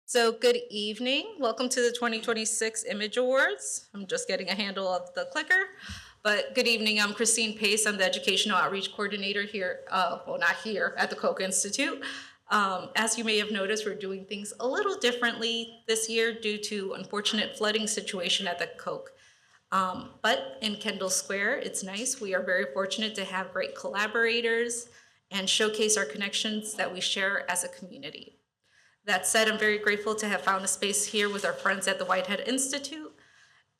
So, good evening. Welcome to the 2026 Image Awards. I'm just getting a handle of the clicker. But good evening. I'm Christine Pace. I'm the Educational Outreach Coordinator here, not here, at the Koch Institute. As you may have noticed, we're doing things a little differently this year due to unfortunate flooding situation at the Koch. But in Kendall Square, it's nice. We are very fortunate to have great collaborators and showcase our connections that we share as a community. That said, I'm very grateful to have found a space here with our friends at the Whitehead Institute,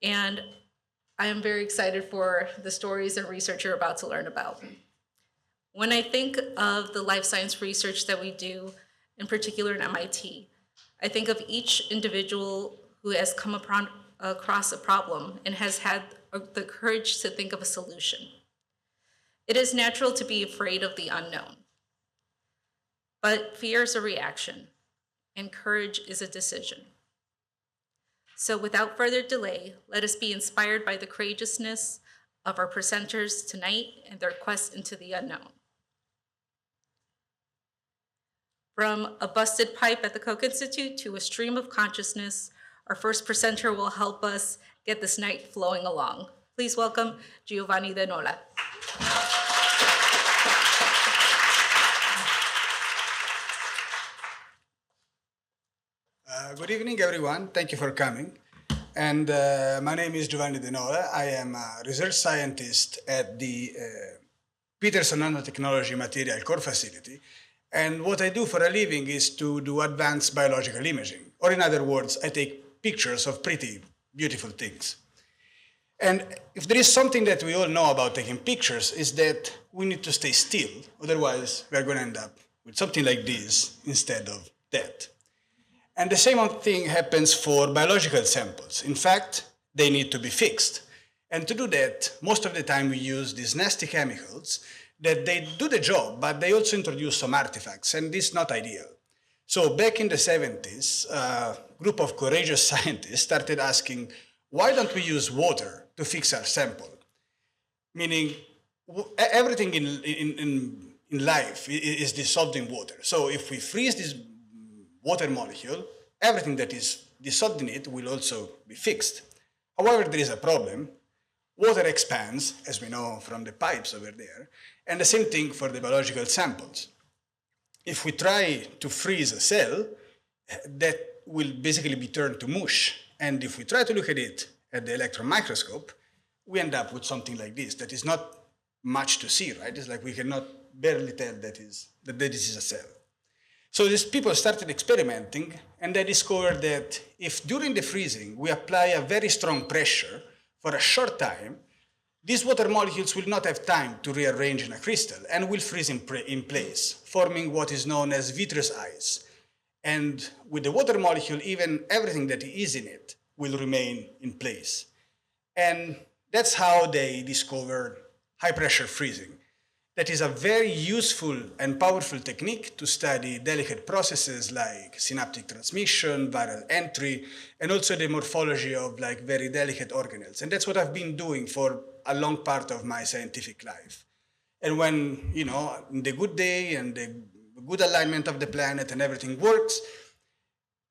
and I am very excited for the stories and research you're about to learn about. When I think of the life science research that we do, in particular in MIT, I think of each individual who has come across a problem and has had the courage to think of a solution. It is natural to be afraid of the unknown, but fear is a reaction, and courage is a decision. So without further delay, let us be inspired by the courageousness of our presenters tonight and their quest into the unknown. From a busted pipe at the Koch Institute to a stream of consciousness, our first presenter will help us get this night flowing along. Please welcome Giovanni De Nola. Good evening, everyone. Thank you for coming. And my name is Giovanni De Nola. I am a research scientist at the Peterson Nanotechnology Material Core Facility. And what I do for a living is to do advanced biological imaging. Or in other words, I take pictures of pretty beautiful things. And if there is something that we all know about taking pictures, is that we need to stay still. Otherwise, we're going to end up with something like this instead of that. And the same thing happens for biological samples. In fact, they need to be fixed. And to do that, most of the time we use these nasty chemicals that they do the job, but they also introduce some artifacts, and this is not ideal. So back in the 70s, a group of courageous scientists started asking, why don't we use water to fix our sample? Meaning, everything in life is dissolved in water. So if we freeze this water molecule, everything that is dissolved in it will also be fixed. However, there is a problem. Water expands, as we know from the pipes over there, and the same thing for the biological samples. If we try to freeze a cell, that will basically be turned to mush. And if we try to look at it at the electron microscope, we end up with something like this, that is not much to see, right? It's like we cannot barely tell that this is a cell. So these people started experimenting, and they discovered that if during the freezing we apply a very strong pressure for a short time, these water molecules will not have time to rearrange in a crystal and will freeze in place, forming what is known as vitreous ice. And with the water molecule, even everything that is in it will remain in place. And that's how they discovered high-pressure freezing. That is a very useful and powerful technique to study delicate processes like synaptic transmission, viral entry, and also the morphology of like very delicate organelles. And that's what I've been doing for a long part of my scientific life. And when, in the good day and the good alignment of the planet and everything works,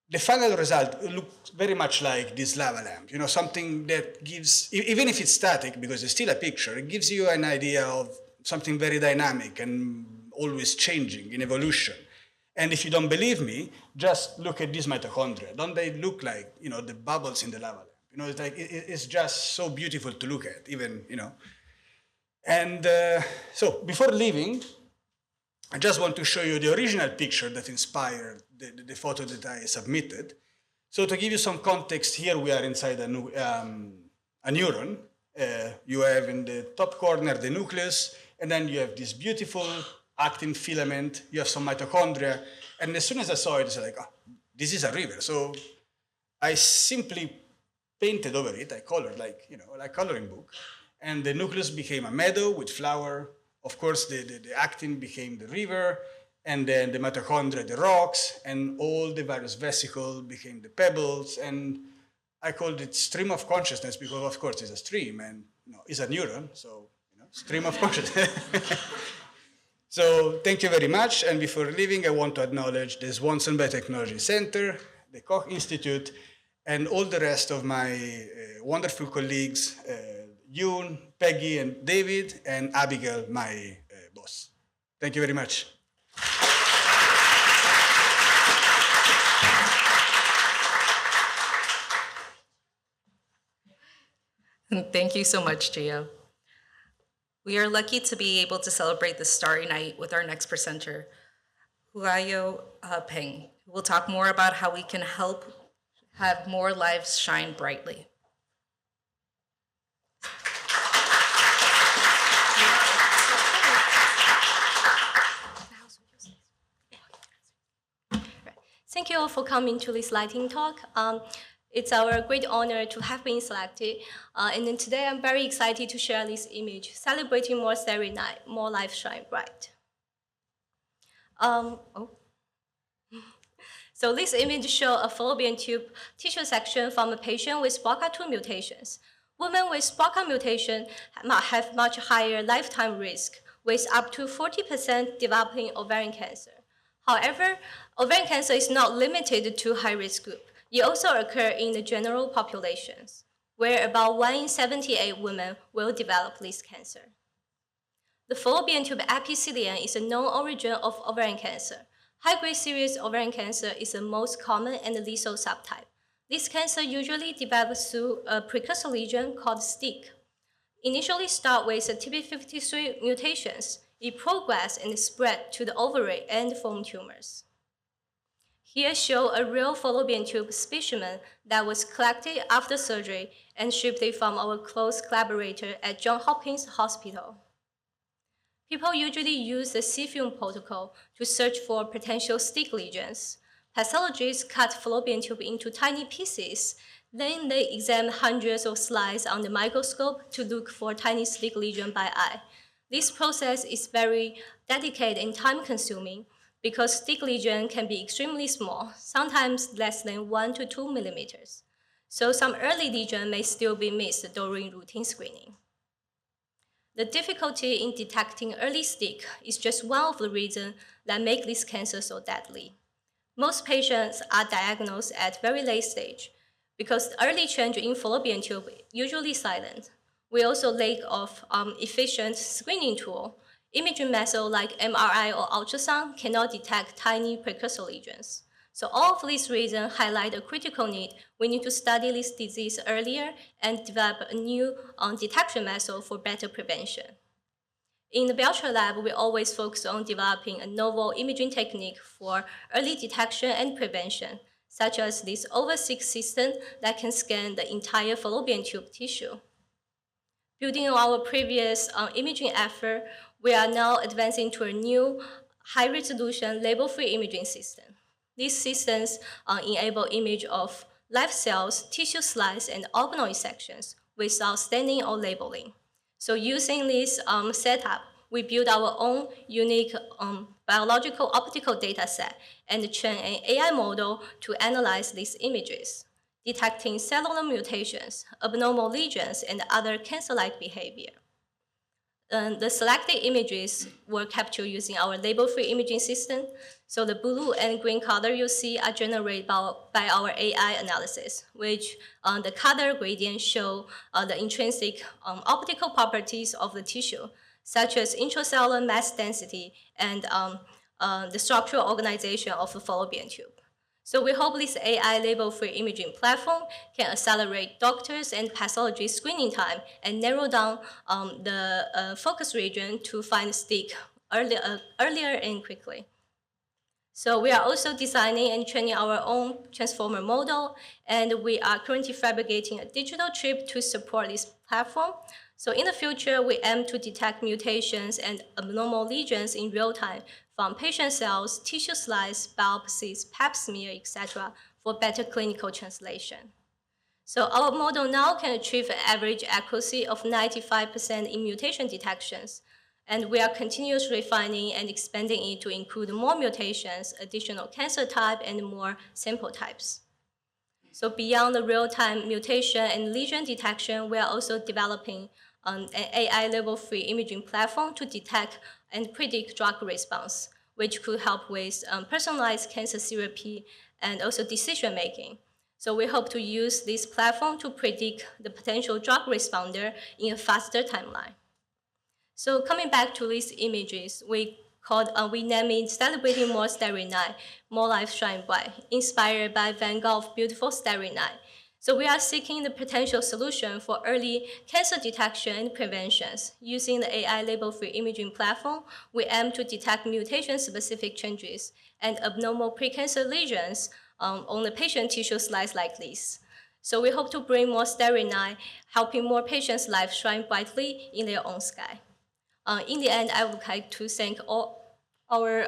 the final result looks very much like this lava lamp, something that gives, even if it's static, because it's still a picture, it gives you an idea of something very dynamic and always changing in evolution. And if you don't believe me, just look at these mitochondria. Don't they look like, the bubbles in the lava lamp? It's like, it's just so beautiful to look at, even, And so before leaving, I just want to show you the original picture that inspired the photo that I submitted. So to give you some context, here we are inside a neuron. You have in the top corner the nucleus, and then you have this beautiful actin filament, you have some mitochondria, and as soon as I saw it, it's like, oh, this is a river. So I simply painted over it, I colored like coloring book, and the nucleus became a meadow with flower. Of course, the actin became the river, and then the mitochondria, the rocks, and all the various vesicles became the pebbles, and I called it stream of consciousness because, of course, it's a stream, and it's a neuron, so stream of consciousness. So thank you very much. And before leaving, I want to acknowledge the Swanson Biotechnology Center, the Koch Institute, and all the rest of my wonderful colleagues, Yoon, Peggy, and David, and Abigail, my boss. Thank you very much. Thank you so much, Gio. We are lucky to be able to celebrate this starry night with our next presenter, Huayo Peng, who will talk more about how we can help have more lives shine brightly. Thank you all for coming to this lighting talk. It's our great honor to have been selected. And then today I'm very excited to share this image, celebrating more starry night, more life shine bright. So this image shows a fallopian tube tissue section from a patient with BRCA2 mutations. Women with BRCA mutation have much higher lifetime risk, with up to 40% developing ovarian cancer. However, ovarian cancer is not limited to high-risk group. It also occurs in the general populations, where about 1 in 78 women will develop this cancer. The fallopian tube epithelium is a known origin of ovarian cancer. High-grade serous ovarian cancer is the most common and lethal subtype. This cancer usually develops through a precursor lesion called STIC. Initially start with TP53 mutations. It progresses and spread to the ovary and form tumors. Here show a real fallopian tube specimen that was collected after surgery and shipped from our close collaborator at Johns Hopkins Hospital. People usually use the C-film protocol to search for potential STIC lesions. Pathologists cut fallopian tube into tiny pieces. Then they examine hundreds of slides on the microscope to look for tiny STIC lesion by eye. This process is very dedicated and time-consuming because STIC lesion can be extremely small, sometimes less than 1 to 2 millimeters. So some early lesion may still be missed during routine screening. The difficulty in detecting early STIC is just one of the reasons that make this cancer so deadly. Most patients are diagnosed at very late stage because early change in fallopian tube usually silent. We also lack of efficient screening tool. Imaging methods like MRI or ultrasound cannot detect tiny precursor lesions. So all of these reasons highlight a critical need. We need to study this disease earlier and develop a new detection method for better prevention. In the Belcher lab, we always focus on developing a novel imaging technique for early detection and prevention, such as this OverSeq system that can scan the entire fallopian tube tissue. Building on our previous imaging effort, we are now advancing to a new high-resolution label-free imaging system. These systems enable image of live cells, tissue slices, and organoid sections without staining or labeling. So using this setup, we build our own unique biological optical data set and train an AI model to analyze these images, detecting cellular mutations, abnormal lesions, and other cancer-like behavior. The selected images were captured using our label-free imaging system. So the blue and green color you see are generated by our AI analysis, which the color gradient show the intrinsic optical properties of the tissue, such as intracellular mass density and the structural organization of the fallopian tube. So we hope this AI label-free imaging platform can accelerate doctors and pathology screening time and narrow down the focus region to find STIC earlier and quickly. So we are also designing and training our own transformer model, and we are currently fabricating a digital chip to support this platform. So in the future, we aim to detect mutations and abnormal lesions in real time from patient cells, tissue slices, biopsies, pap smear, etc., for better clinical translation. So our model now can achieve an average accuracy of 95% in mutation detections, and we are continuously refining and expanding it to include more mutations, additional cancer type, and more sample types. So beyond the real-time mutation and lesion detection, we are also developing an AI level-free imaging platform to detect and predict drug response, which could help with personalized cancer therapy and also decision-making. So we hope to use this platform to predict the potential drug responder in a faster timeline. So coming back to these images, we named it Celebrating More Starry Night, More Life Shine Bright, inspired by Van Gogh's beautiful Starry Night. So we are seeking the potential solution for early cancer detection and preventions. Using the AI label-free imaging platform, we aim to detect mutation-specific changes and abnormal precancer lesions on the patient tissue slice like this. So we hope to bring more starry night, helping more patients' lives shine brightly in their own sky. In the end, I would like to thank all our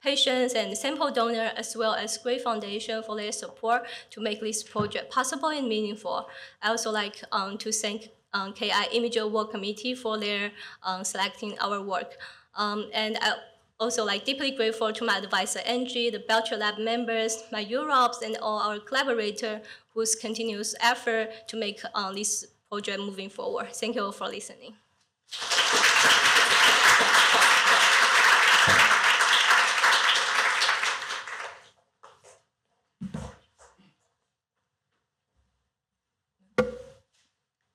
patients and sample donors, as well as Gray Foundation for their support to make this project possible and meaningful. I also like to thank KI Image Award Committee for their selecting our work. And I also deeply grateful to my advisor Angie, the Belcher Lab members, my Europs, and all our collaborators whose continuous effort to make this project moving forward. Thank you all for listening.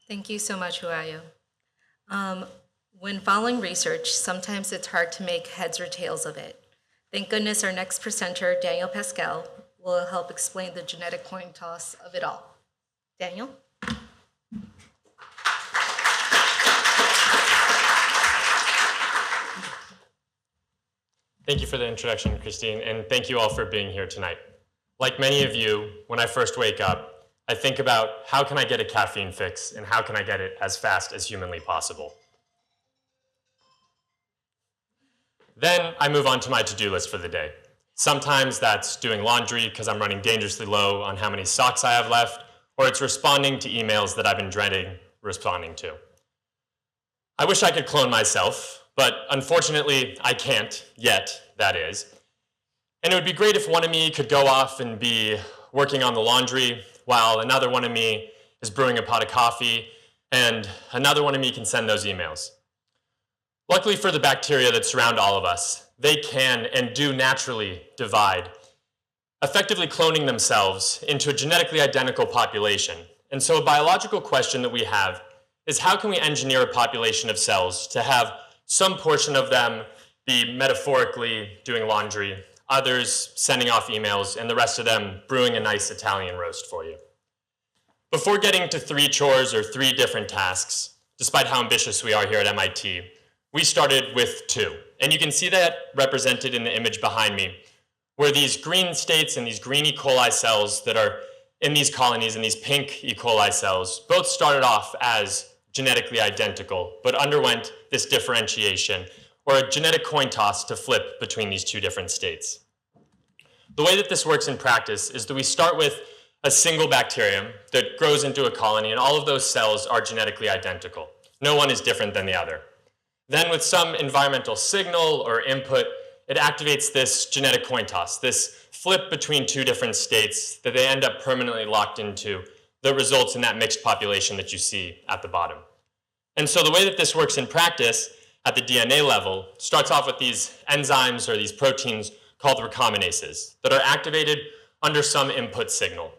Thank you so much, Huayo. When following research, sometimes it's hard to make heads or tails of it. Thank goodness our next presenter, Daniel Pascal, will help explain the genetic coin toss of it all. Daniel? Thank you for the introduction, Christine, and thank you all for being here tonight. Like many of you, when I first wake up, I think about how can I get a caffeine fix and how can I get it as fast as humanly possible. Then I move on to my to-do list for the day. Sometimes that's doing laundry because I'm running dangerously low on how many socks I have left, or it's responding to emails that I've been dreading responding to. I wish I could clone myself, but unfortunately I can't yet, that is. And it would be great if one of me could go off and be working on the laundry while another one of me is brewing a pot of coffee, and another one of me can send those emails. Luckily for the bacteria that surround all of us, they can and do naturally divide, effectively cloning themselves into a genetically identical population. And so a biological question that we have is how can we engineer a population of cells to have some portion of them be metaphorically doing laundry, others sending off emails, and the rest of them brewing a nice Italian roast for you. Before getting to 3 chores or 3 different tasks, despite how ambitious we are here at MIT, we started with 2. And you can see that represented in the image behind me, where these green states and these green E. coli cells that are in these colonies and these pink E. coli cells both started off as genetically identical, but underwent this differentiation, or a genetic coin toss to flip between these 2 different states. The way that this works in practice is that we start with a single bacterium that grows into a colony, and all of those cells are genetically identical. No one is different than the other. Then with some environmental signal or input, it activates this genetic coin toss, this flip between 2 different states that they end up permanently locked into that results in that mixed population that you see at the bottom. And so the way that this works in practice at the DNA level starts off with these enzymes or these proteins called recombinases that are activated under some input signal.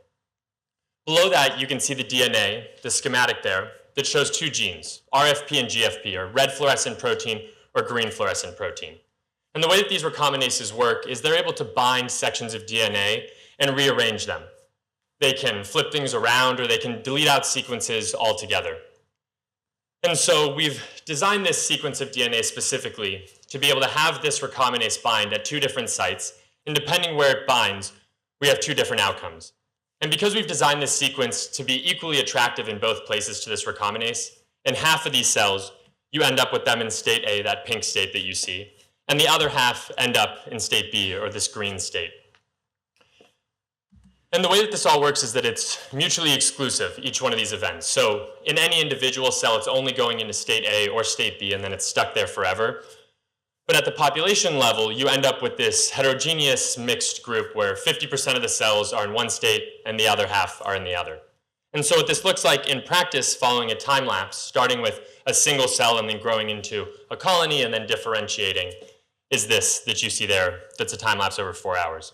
Below that, you can see the DNA, the schematic there, that shows 2 genes, RFP and GFP, or red fluorescent protein or green fluorescent protein. And the way that these recombinases work is they're able to bind sections of DNA and rearrange them. They can flip things around, or they can delete out sequences altogether. And so we've designed this sequence of DNA specifically to be able to have this recombinase bind at 2 different sites, and depending where it binds, we have 2 different outcomes. And because we've designed this sequence to be equally attractive in both places to this recombinase, in half of these cells, you end up with them in state A, that pink state that you see, and the other half end up in state B, or this green state. And the way that this all works is that it's mutually exclusive, each one of these events. So in any individual cell, it's only going into state A or state B, and then it's stuck there forever. But at the population level, you end up with this heterogeneous mixed group where 50% of the cells are in one state and the other half are in the other. And so what this looks like in practice following a time lapse, starting with a single cell and then growing into a colony and then differentiating, is this that you see there that's a time lapse over 4 hours.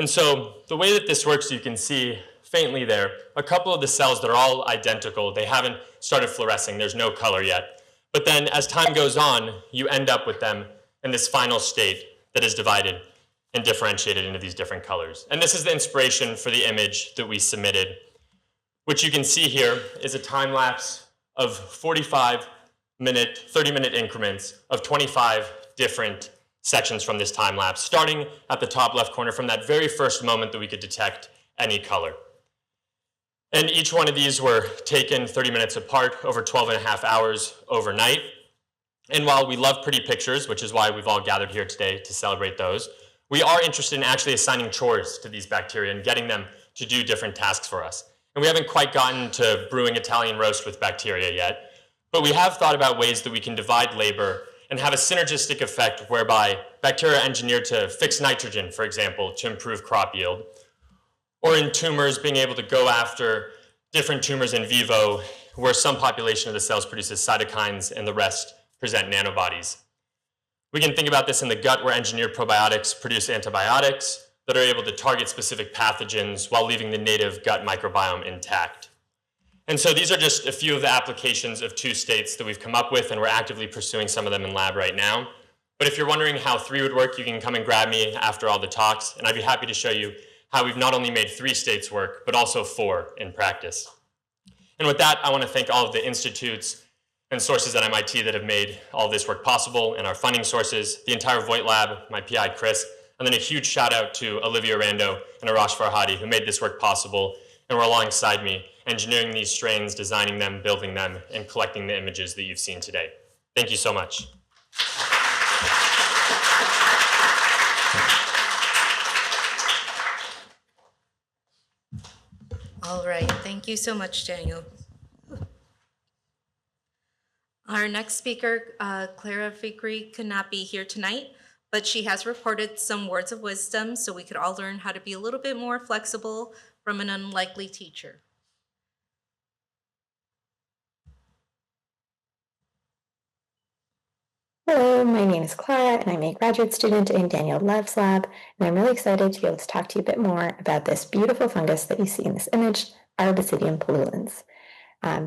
And so the way that this works, you can see faintly there, a couple of the cells that are all identical, they haven't started fluorescing, there's no color yet. But then as time goes on, you end up with them in this final state that is divided and differentiated into these different colors. And this is the inspiration for the image that we submitted, which you can see here is a time lapse of 45-minute, 30-minute increments of 25 different sections from this time lapse, starting at the top left corner from that very first moment that we could detect any color. And each one of these were taken 30 minutes apart over 12 and a half hours overnight. And while we love pretty pictures, which is why we've all gathered here today to celebrate those, we are interested in actually assigning chores to these bacteria and getting them to do different tasks for us. And we haven't quite gotten to brewing Italian roast with bacteria yet, but we have thought about ways that we can divide labor and have a synergistic effect whereby bacteria are engineered to fix nitrogen, for example, to improve crop yield, or in tumors, being able to go after different tumors in vivo, where some population of the cells produces cytokines and the rest present nanobodies. We can think about this in the gut, where engineered probiotics produce antibiotics that are able to target specific pathogens while leaving the native gut microbiome intact. And so these are just a few of the applications of two states that we've come up with, and we're actively pursuing some of them in lab right now. But if you're wondering how 3 would work, you can come and grab me after all the talks, and I'd be happy to show you how we've not only made 3 states work, but also 4 in practice. And with that, I want to thank all of the institutes and sources at MIT that have made all of this work possible, and our funding sources, the entire Voight Lab, my PI, Chris, and then a huge shout out to Olivia Rando and Arash Farhadi, who made this work possible and were alongside me, engineering these strains, designing them, building them, and collecting the images that you've seen today. Thank you so much. All right, thank you so much, Daniel. Our next speaker, Clara Fikri, could not be here tonight, but she has reported some words of wisdom so we could all learn how to be a little bit more flexible from an unlikely teacher. Hello, my name is Clara, and I'm a graduate student in Daniel Love's lab, and I'm really excited to be able to talk to you a bit more about this beautiful fungus that you see in this image, Arbicidium pullulans.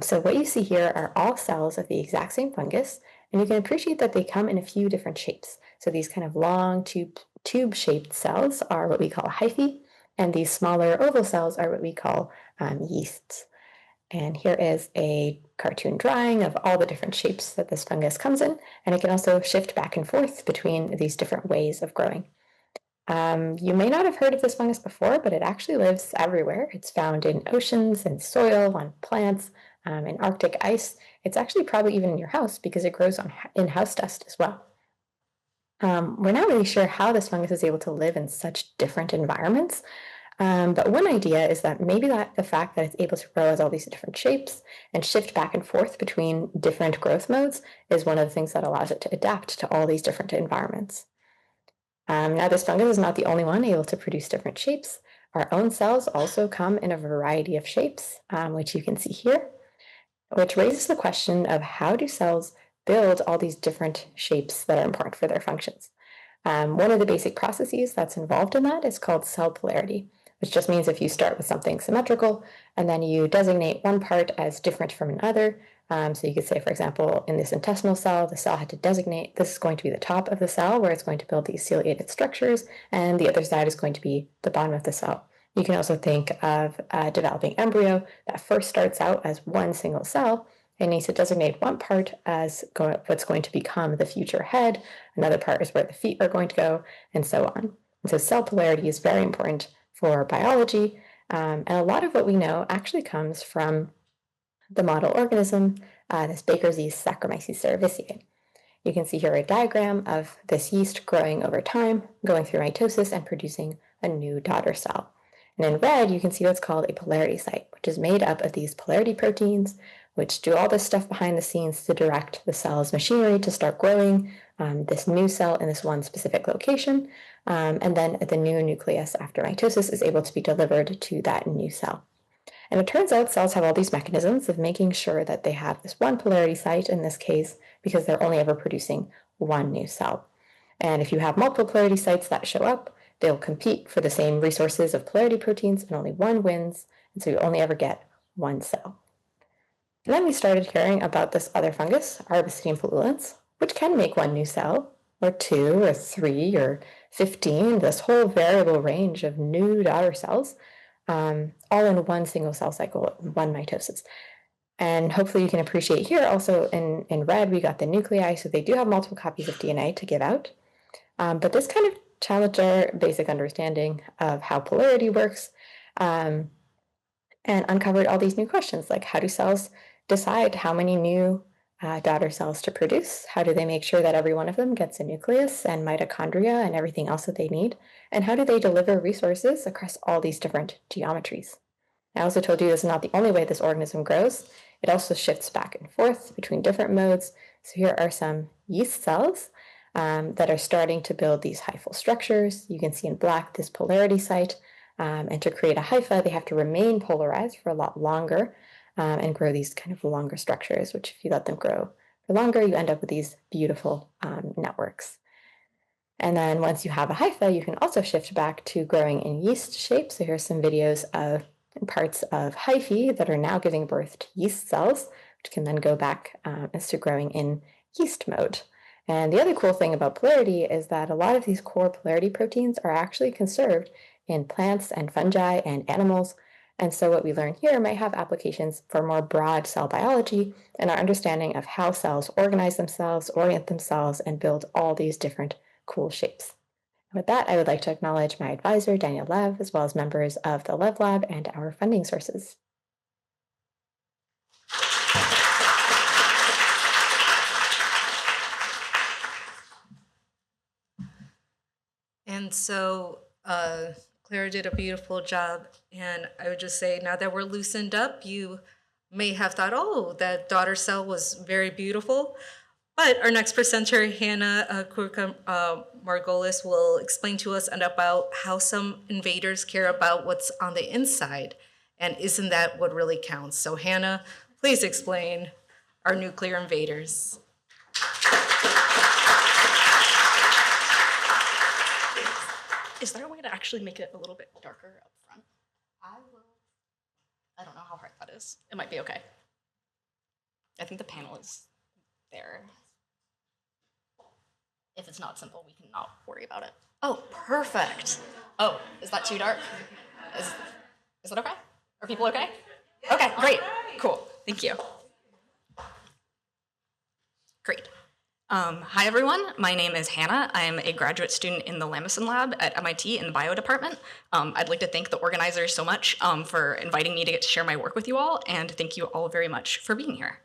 So what you see here are all cells of the exact same fungus, and you can appreciate that they come in a few different shapes. So these kind of long tube-shaped cells are what we call hyphae, and these smaller oval cells are what we call yeasts. And here is a cartoon drawing of all the different shapes that this fungus comes in, and it can also shift back and forth between these different ways of growing. You may not have heard of this fungus before, but it actually lives everywhere. It's found in oceans and soil, on plants, in Arctic ice. It's actually probably even in your house because it grows in house dust as well. We're not really sure how this fungus is able to live in such different environments, but one idea is that maybe the fact that it's able to grow as all these different shapes and shift back and forth between different growth modes is one of the things that allows it to adapt to all these different environments. Now, this fungus is not the only one able to produce different shapes. Our own cells also come in a variety of shapes, which you can see here, which raises the question of how do cells build all these different shapes that are important for their functions. One of the basic processes that's involved in that is called cell polarity, which just means if you start with something symmetrical and then you designate one part as different from another. So you could say, for example, in this intestinal cell, the cell had to designate this is going to be the top of the cell where it's going to build these ciliated structures, and the other side is going to be the bottom of the cell. You can also think of a developing embryo that first starts out as one single cell and needs to designate one part as what's going to become the future head, another part is where the feet are going to go, and so on. And so cell polarity is very important for biology, and a lot of what we know actually comes from the model organism, this Baker's yeast Saccharomyces cerevisiae. You can see here a diagram of this yeast growing over time, going through mitosis and producing a new daughter cell. And in red, you can see what's called a polarity site, which is made up of these polarity proteins, which do all this stuff behind the scenes to direct the cell's machinery to start growing this new cell in this one specific location. And then the new nucleus after mitosis is able to be delivered to that new cell. And it turns out cells have all these mechanisms of making sure that they have this one polarity site in this case because they're only ever producing one new cell. And if you have multiple polarity sites that show up, they'll compete for the same resources of polarity proteins, and only one wins, and so you only ever get one cell. And then we started hearing about this other fungus, Arbicidium pullulans, which can make one new cell, or 2, or 3, or 15, this whole variable range of new daughter cells, all in one single cell cycle, one mitosis. And hopefully you can appreciate here also in red, we got the nuclei, so they do have multiple copies of DNA to give out. But this kind of challenged our basic understanding of how polarity works, and uncovered all these new questions, like how do cells decide how many new daughter cells to produce? How do they make sure that every one of them gets a nucleus and mitochondria and everything else that they need? And how do they deliver resources across all these different geometries? I also told you this is not the only way this organism grows. It also shifts back and forth between different modes. So here are some yeast cells that are starting to build these hyphal structures. You can see in black this polarity site. And to create a hypha, they have to remain polarized for a lot longer and grow these kind of longer structures, which if you let them grow for longer, you end up with these beautiful networks. And then once you have a hypha, you can also shift back to growing in yeast shape. So here's some videos of parts of hyphae that are now giving birth to yeast cells, which can then go back as to growing in yeast mode. And the other cool thing about polarity is that a lot of these core polarity proteins are actually conserved in plants and fungi and animals. And so what we learn here might have applications for more broad cell biology and our understanding of how cells organize themselves, orient themselves, and build all these different cool shapes. With that, I would like to acknowledge my advisor, Daniel Lev, as well as members of the Lev Lab and our funding sources. And so Clara did a beautiful job. And I would just say, now that we're loosened up, you may have thought, oh, that daughter cell was very beautiful. But our next presenter, Hannah Margolis, will explain to us about how some invaders care about what's on the inside. And isn't that what really counts? So Hannah, please explain our nuclear invaders. Is there a way to actually make it a little bit darker up front? I will. I don't know how hard that is. It might be okay. I think the panel is there. If it's not simple, we can not worry about it. Oh, perfect. Oh, is that too dark? Is that okay? Are people okay? Okay, great. Cool. Thank you. Great. Hi, everyone. My name is Hannah. I'm a graduate student in the Lamison Lab at MIT in the bio department. I'd like to thank the organizers so much for inviting me to get to share my work with you all, and thank you all very much for being here.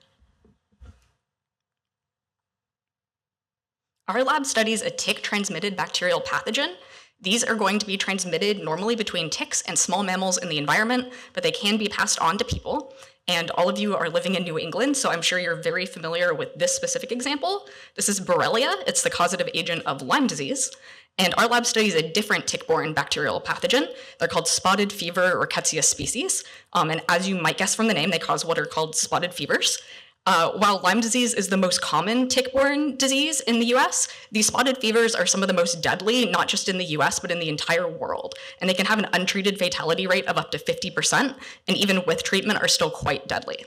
Our lab studies a tick-transmitted bacterial pathogen. These are going to be transmitted normally between ticks and small mammals in the environment, but they can be passed on to people. And all of you are living in New England, so I'm sure you're very familiar with this specific example. This is Borrelia. It's the causative agent of Lyme disease. And our lab studies a different tick-borne bacterial pathogen. They're called spotted fever rickettsia species. And as you might guess from the name, they cause what are called spotted fevers. While Lyme disease is the most common tick-borne disease in the US, these spotted fevers are some of the most deadly, not just in the US, but in the entire world. And they can have an untreated fatality rate of up to 50%, and even with treatment are still quite deadly.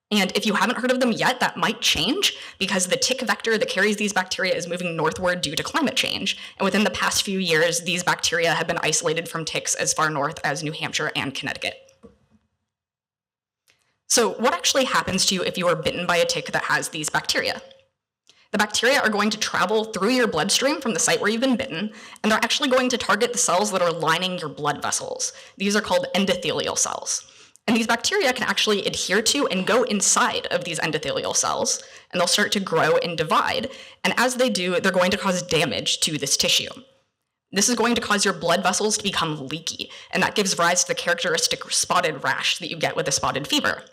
And if you haven't heard of them yet, that might change because the tick vector that carries these bacteria is moving northward due to climate change. And within the past few years, these bacteria have been isolated from ticks as far north as New Hampshire and Connecticut. So what actually happens to you if you are bitten by a tick that has these bacteria? The bacteria are going to travel through your bloodstream from the site where you've been bitten, and they're actually going to target the cells that are lining your blood vessels. These are called endothelial cells. And these bacteria can actually adhere to and go inside of these endothelial cells, and they'll start to grow and divide. And as they do, they're going to cause damage to this tissue. This is going to cause your blood vessels to become leaky, and that gives rise to the characteristic spotted rash that you get with a spotted fever.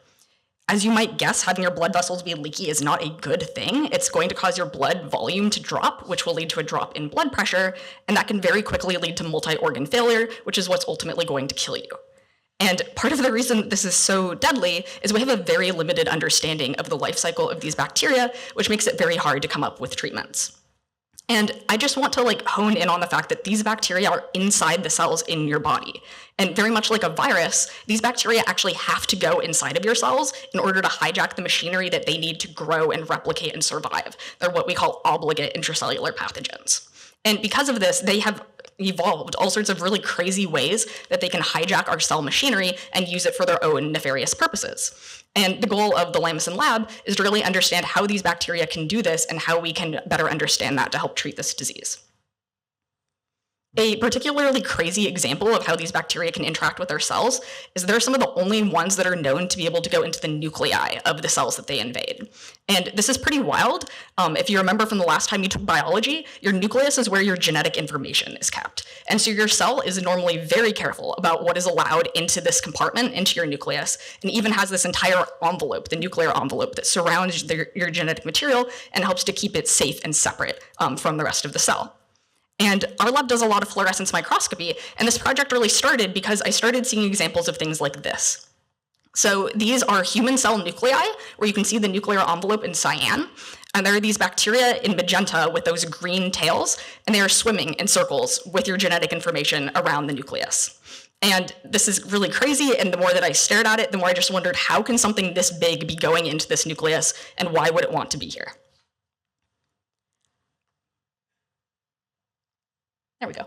As you might guess, having your blood vessels be leaky is not a good thing. It's going to cause your blood volume to drop, which will lead to a drop in blood pressure, and that can very quickly lead to multi-organ failure, which is what's ultimately going to kill you. And part of the reason that this is so deadly is we have a very limited understanding of the life cycle of these bacteria, which makes it very hard to come up with treatments. And I just want to hone in on the fact that these bacteria are inside the cells in your body. And very much like a virus, these bacteria actually have to go inside of your cells in order to hijack the machinery that they need to grow and replicate and survive. They're what we call obligate intracellular pathogens. And because of this, they have evolved all sorts of really crazy ways that they can hijack our cell machinery and use it for their own nefarious purposes. And the goal of the Lamison Lab is to really understand how these bacteria can do this and how we can better understand that to help treat this disease. A particularly crazy example of how these bacteria can interact with our cells is they're some of the only ones that are known to be able to go into the nuclei of the cells that they invade. And this is pretty wild. If you remember from the last time you took biology, your nucleus is where your genetic information is kept. And so your cell is normally very careful about what is allowed into this compartment, into your nucleus, and even has this entire envelope, the nuclear envelope, that surrounds your genetic material and helps to keep it safe and separate from the rest of the cell. And our lab does a lot of fluorescence microscopy, and this project really started because I started seeing examples of things like this. So these are human cell nuclei, where you can see the nuclear envelope in cyan, and there are these bacteria in magenta with those green tails, and they are swimming in circles with your genetic information around the nucleus. And this is really crazy, and the more that I stared at it, the more I just wondered, how can something this big be going into this nucleus, and why would it want to be here? There we go.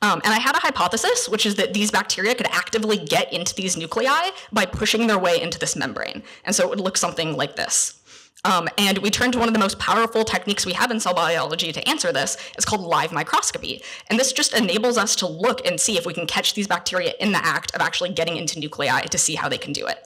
And I had a hypothesis, which is that these bacteria could actively get into these nuclei by pushing their way into this membrane. And so it would look something like this. And we turned to one of the most powerful techniques we have in cell biology to answer this. It's called live microscopy. And this just enables us to look and see if we can catch these bacteria in the act of actually getting into nuclei to see how they can do it.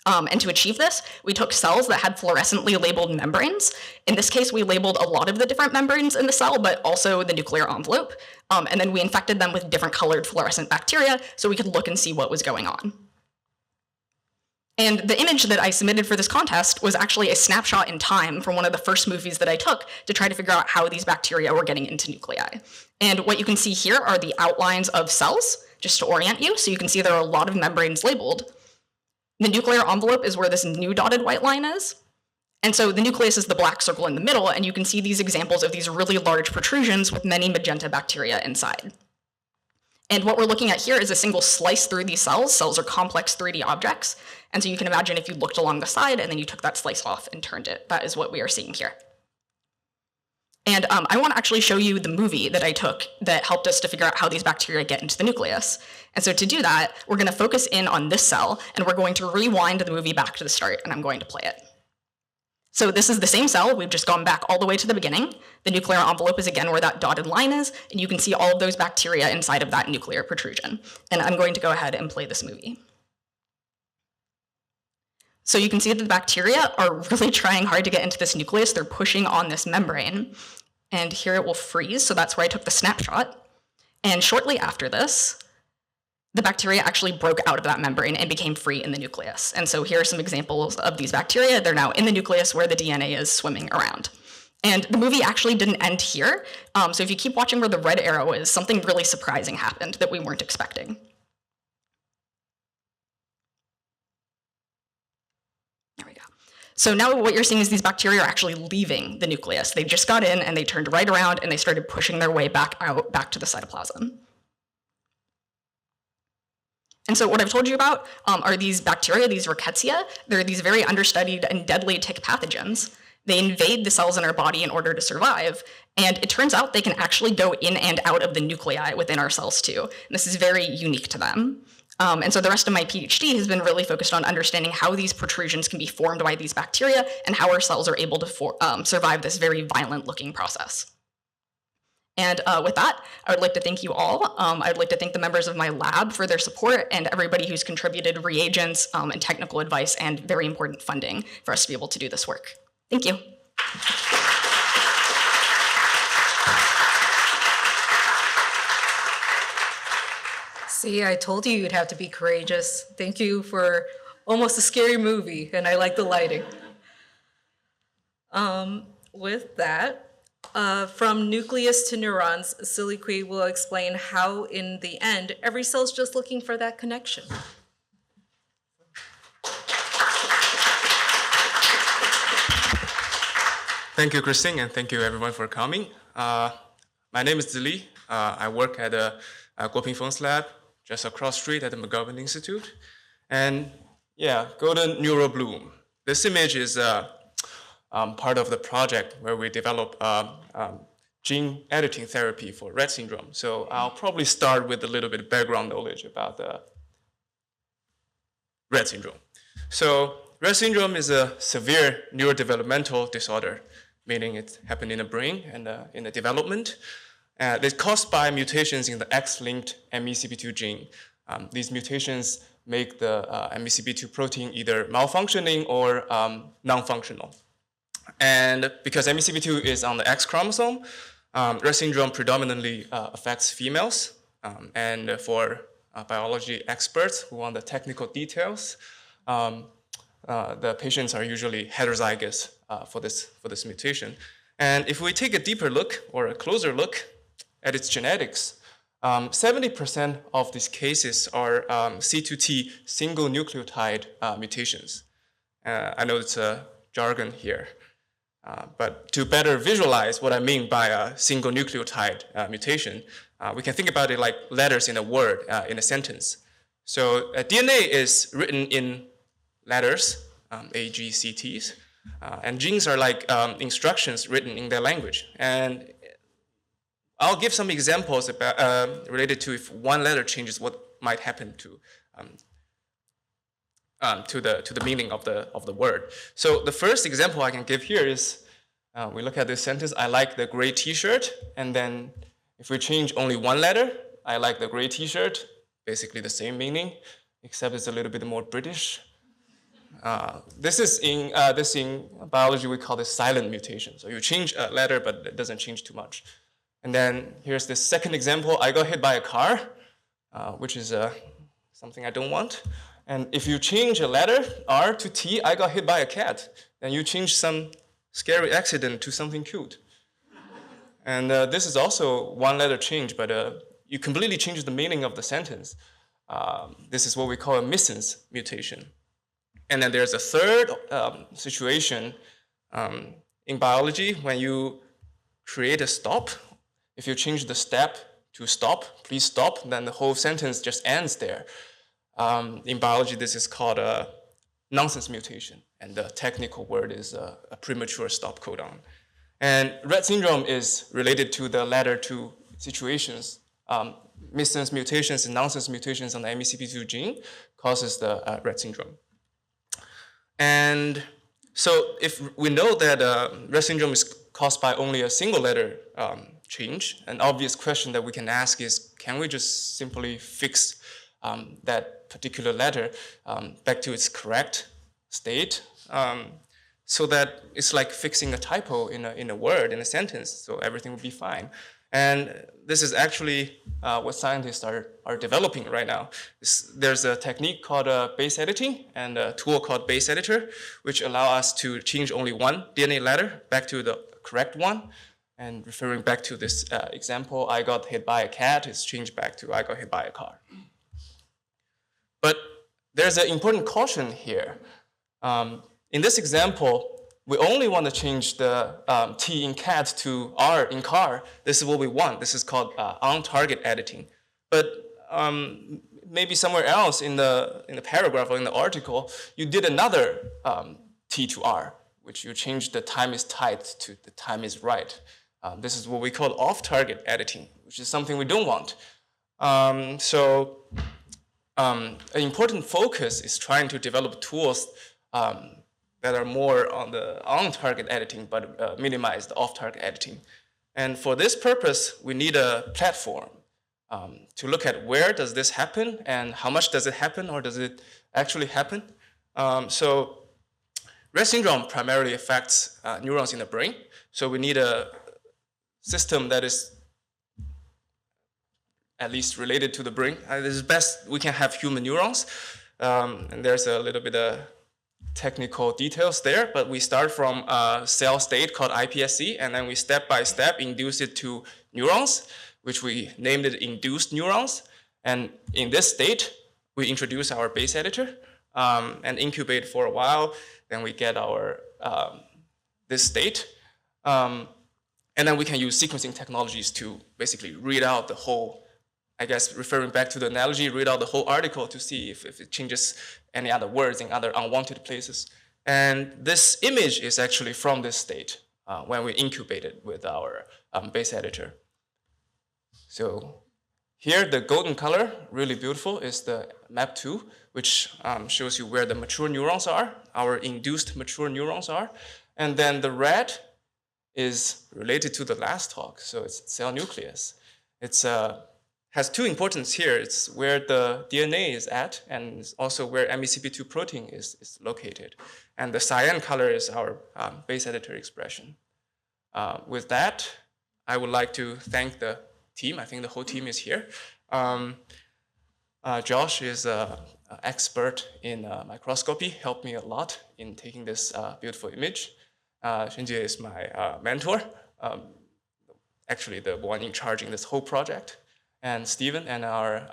And to achieve this, we took cells that had fluorescently labeled membranes. In this case, we labeled a lot of the different membranes in the cell, but also the nuclear envelope. And then we infected them with different colored fluorescent bacteria so we could look and see what was going on. And the image that I submitted for this contest was actually a snapshot in time from one of the first movies that I took to try to figure out how these bacteria were getting into nuclei. And what you can see here are the outlines of cells, just to orient you. So you can see there are a lot of membranes labeled. The nuclear envelope is where this new dotted white line is. And so the nucleus is the black circle in the middle, and you can see these examples of these really large protrusions with many magenta bacteria inside. And what we're looking at here is a single slice through these cells. Cells are complex 3D objects. And so you can imagine if you looked along the side and then you took that slice off and turned it. That is what we are seeing here. And I want to actually show you the movie that I took that helped us to figure out how these bacteria get into the nucleus. And so to do that, we're going to focus in on this cell, and we're going to rewind the movie back to the start, and I'm going to play it. So this is the same cell. We've just gone back all the way to the beginning. The nuclear envelope is again where that dotted line is, and you can see all of those bacteria inside of that nuclear protrusion. And I'm going to go ahead and play this movie. So you can see that the bacteria are really trying hard to get into this nucleus. They're pushing on this membrane. And here it will freeze, so that's where I took the snapshot. And shortly after this, the bacteria actually broke out of that membrane and became free in the nucleus. And so here are some examples of these bacteria. They're now in the nucleus where the DNA is swimming around. And the movie actually didn't end here. So if you keep watching where the red arrow is, something really surprising happened that we weren't expecting. So now what you're seeing is these bacteria are actually leaving the nucleus. They just got in and they turned right around and they started pushing their way back out, back to the cytoplasm. And so what I've told you about are these bacteria, these rickettsia. They're these very understudied and deadly tick pathogens. They invade the cells in our body in order to survive. And it turns out they can actually go in and out of the nuclei within our cells too. And this is very unique to them. And so the rest of my PhD has been really focused on understanding how these protrusions can be formed by these bacteria and how our cells are able to survive this very violent-looking process. And with that, I would like to thank you all. I would like to thank the members of my lab for their support and everybody who's contributed reagents and technical advice and very important funding for us to be able to do this work. Thank you. See, I told you you'd have to be courageous. Thank you for almost a scary movie, and I like the lighting. With that, from nucleus to neurons, Siliqui will explain how, in the end, every cell's just looking for that connection. Thank you, Christine, and thank you everyone for coming. My name is Zili. I work at Guo Pingfeng's lab, just across the street at the McGovern Institute. And yeah, golden neural bloom. This image is part of the project where we develop gene editing therapy for Rett syndrome. So I'll probably start with a little bit of background knowledge about the Rett syndrome. So Rett syndrome is a severe neurodevelopmental disorder, meaning it happened in the brain and in the development. It's caused by mutations in the X-linked MECP2 gene. These mutations make the MECP2 protein either malfunctioning or non-functional. And because MECP2 is on the X chromosome, Rett syndrome predominantly affects females. And for biology experts who want the technical details, the patients are usually heterozygous for this mutation. And if we take a deeper look or a closer look at its genetics, 70% of these cases are C2T single nucleotide mutations. I know it's a jargon here, but to better visualize what I mean by a single nucleotide mutation, we can think about it like letters in a word, in a sentence. So DNA is written in letters, A, G, C, T's, and genes are like instructions written in their language. And I'll give some examples about, related to if one letter changes, what might happen to the meaning of the word. So the first example I can give here is we look at this sentence: I like the gray T-shirt, and then if we change only one letter, I like the gray T-shirt, basically the same meaning, except it's a little bit more British. This is in biology we call this silent mutation. So you change a letter, but it doesn't change too much. And then here's the second example. I got hit by a car, which is something I don't want. And if you change a letter, R to T, I got hit by a cat. Then you change some scary accident to something cute. And this is also one letter change, but you completely change the meaning of the sentence. This is what we call a missense mutation. And then there's a third situation in biology when you create a stop. If you change the step to stop, please stop, then the whole sentence just ends there. In biology, this is called a nonsense mutation, and the technical word is a premature stop codon. And Rett syndrome is related to the latter two situations. Missense mutations and nonsense mutations on the MECP2 gene causes the Rett syndrome. And so if we know that Rett syndrome is caused by only a single letter change, an obvious question that we can ask is, can we just simply fix that particular letter back to its correct state, so that it's like fixing a typo in a word, in a sentence, so everything will be fine. And this is actually what scientists are developing right now. There's a technique called base editing and a tool called base editor, which allow us to change only one DNA letter back to the correct one. And referring back to this example, I got hit by a cat, it's changed back to I got hit by a car. But there's an important caution here. In this example, we only want to change the T in cat to R in car. This is what we want. This is called on-target editing. But maybe somewhere else in the paragraph or in the article, you did another T to R, which you changed the time is tight to the time is right. This is what we call off-target editing, which is something we don't want. So an important focus is trying to develop tools that are more on the on-target editing, but minimize the off-target editing. And for this purpose, we need a platform to look at where does this happen and how much does it happen, or does it actually happen. So Rett syndrome primarily affects neurons in the brain. So we need a system that is at least related to the brain. This is best we can have human neurons. And there's a little bit of technical details there, but we start from a cell state called iPSC, and then we step by step induce it to neurons, which we named it induced neurons. And in this state, we introduce our base editor and incubate for a while. Then we get our this state. And then we can use sequencing technologies to basically read out the whole, I guess, referring back to the analogy, read out the whole article to see if it changes any other words in other unwanted places. And this image is actually from this state when we incubate it with our base editor. So here, the golden color, really beautiful, is the map2, which shows you where the mature neurons are, our induced mature neurons are. And then the red is related to the last talk, so it's cell nucleus. It's has two importance here. It's where the DNA is at, and it's also where MECP2 protein is located. And the cyan color is our base editor expression. With that, I would like to thank the team. I think the whole team is here. Josh is an expert in microscopy, helped me a lot in taking this beautiful image. Shinjie is my mentor, actually the one in charge in this whole project. And Steven and our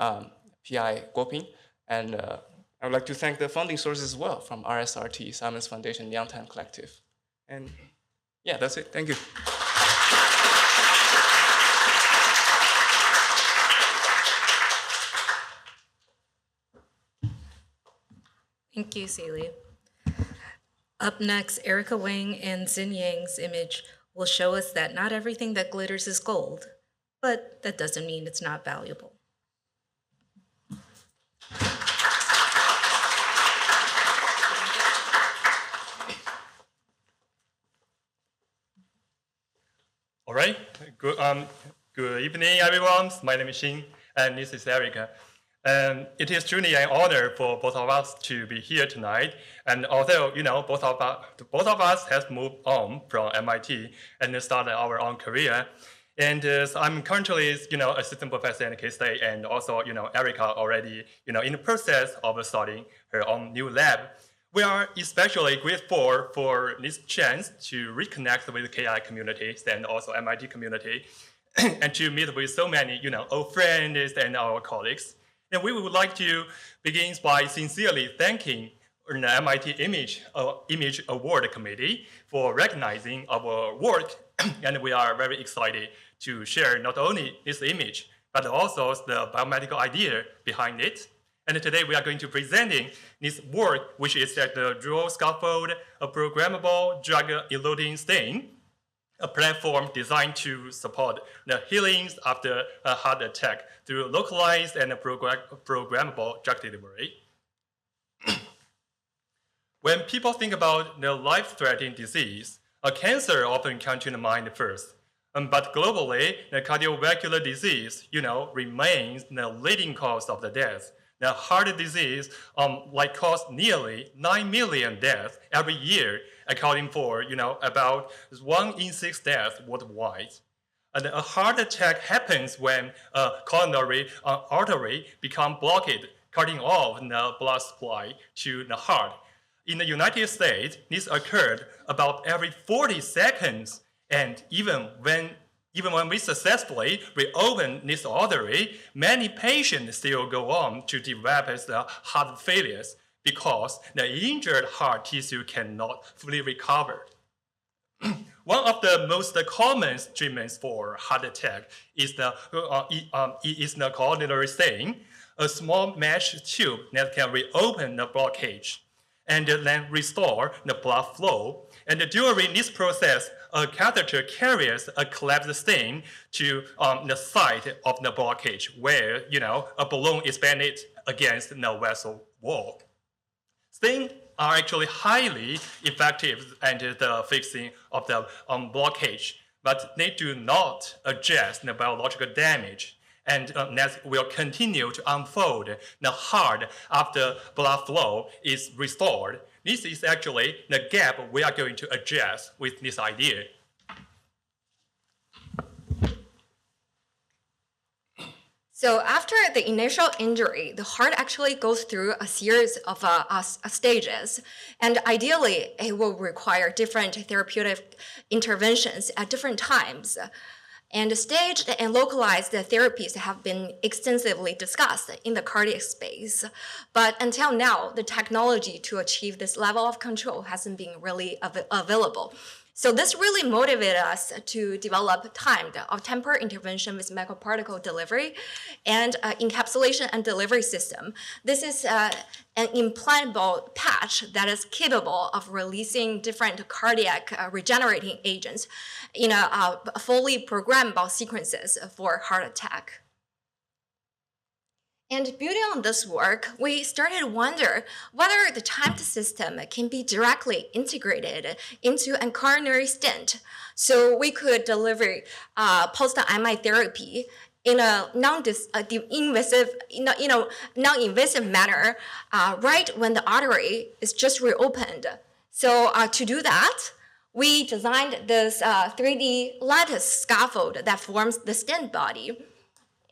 PI Guoping. And I would like to thank the funding sources as well from RSRT, Simons Foundation, Liangtan Collective. And yeah, that's it. Thank you. Thank you, Celie. Up next, Erica Wang and Xin Yang's image will show us that not everything that glitters is gold, but that doesn't mean it's not valuable. All right. Good evening, everyone. My name is Xin, and this is Erica. It is truly an honor for both of us to be here tonight. And although both of us has moved on from MIT and started our own career, and I'm currently assistant professor at K-State, and also Erica already in the process of starting her own new lab. We are especially grateful for this chance to reconnect with the KI communities and also MIT community, and to meet with so many old friends and our colleagues. And we would like to begin by sincerely thanking the MIT Image Award Committee for recognizing our work. And we are very excited to share not only this image, but also the biomedical idea behind it. And today we are going to presenting this work, which is that the dual scaffold, a programmable drug-eluting stain, a platform designed to support the healings after a heart attack through localized and programmable drug delivery. When people think about the life-threatening disease, a cancer often comes to the mind first. But globally, the cardiovascular disease, remains the leading cause of the death. The heart disease causes nearly 9 million deaths every year, accounting for about 1 in 6 deaths worldwide. And a heart attack happens when a coronary artery becomes blocked, cutting off the blood supply to the heart. In the United States, this occurred about every 40 seconds, and even when we successfully reopen this artery, many patients still go on to develop heart failures because the injured heart tissue cannot fully recover. One of the most common treatments for heart attack is the coronary stain, a small mesh tube that can reopen the blockage and then restore the blood flow. And during this process, a catheter carries a collapsed stain to the site of the blockage where a balloon is bent against the vessel wall. Stains are actually highly effective at the fixing of the blockage, but they do not address the biological damage. And that will continue to unfold the heart after blood flow is restored. This is actually the gap we are going to address with this idea. So after the initial injury, the heart actually goes through a series of stages. And ideally, it will require different therapeutic interventions at different times. And staged and localized therapies have been extensively discussed in the cardiac space. But until now, the technology to achieve this level of control hasn't been really available. So this really motivated us to develop timed off-temper intervention with microparticle delivery and encapsulation and delivery system. This is an implantable patch that is capable of releasing different cardiac regenerating agents in a fully programmable sequences for heart attack. And building on this work, we started to wonder whether the timed system can be directly integrated into a coronary stent, so we could deliver post-IMI therapy in a non-invasive manner, right when the artery is just reopened. So to do that, we designed this 3D lattice scaffold that forms the stent body.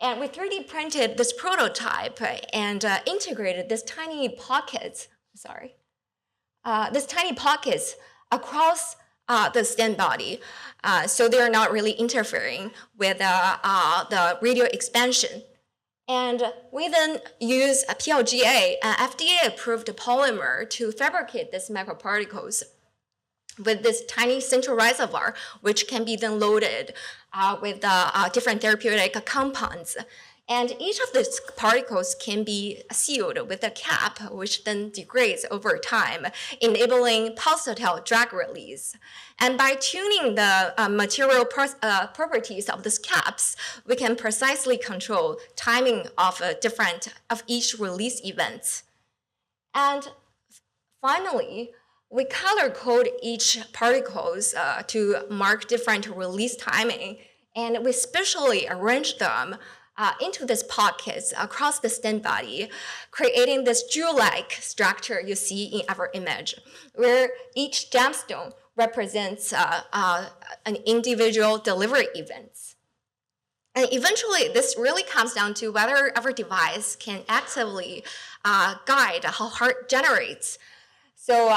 And we 3D printed this prototype and integrated this tiny pockets, across the stent body, so they're not really interfering with the radial expansion. And we then use a PLGA, an FDA-approved polymer, to fabricate these microparticles with this tiny central reservoir, which can be then loaded with different therapeutic compounds. And each of these particles can be sealed with a cap, which then degrades over time, enabling pulsatile drug release. And by tuning the material properties of these caps, we can precisely control timing of each release event. And finally, we color code each particles to mark different release timing, and we specially arrange them into these pockets across the stent body, creating this jewel-like structure you see in our image, where each gemstone represents an individual delivery event. And eventually, this really comes down to whether our device can actively guide how heart generates. So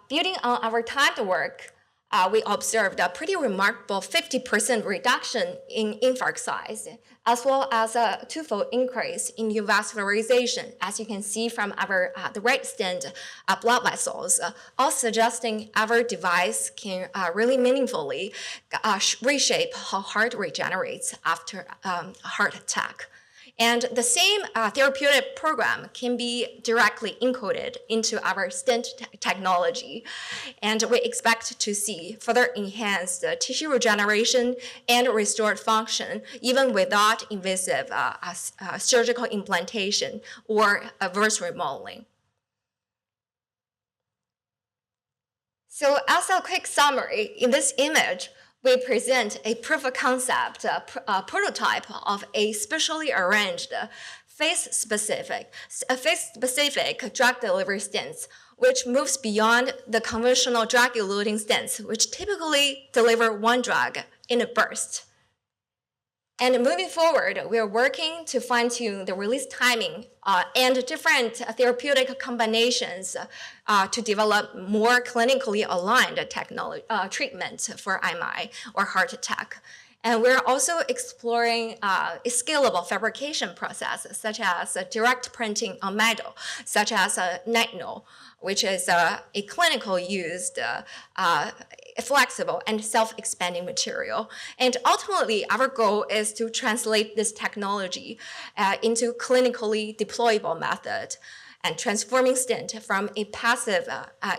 building on our timed work, we observed a pretty remarkable 50% reduction in infarct size, as well as a twofold increase in neovascularization, as you can see from our the right stent blood vessels, all suggesting our device can really meaningfully reshape how heart regenerates after a heart attack. And the same therapeutic program can be directly encoded into our stent technology. And we expect to see further enhanced tissue regeneration and restored function, even without invasive surgical implantation or reverse remodeling. So as a quick summary, in this image, we present a proof of concept prototype of a specially arranged phase-specific drug delivery stents, which moves beyond the conventional drug-eluting stents, which typically deliver one drug in a burst. And moving forward, we are working to fine-tune the release timing and different therapeutic combinations to develop more clinically aligned treatment for IMI or heart attack. And we're also exploring a scalable fabrication process, such as direct printing on metal, such as nitro, which is a clinical used flexible and self-expanding material. And ultimately, our goal is to translate this technology into clinically deployable method and transforming stent from a passive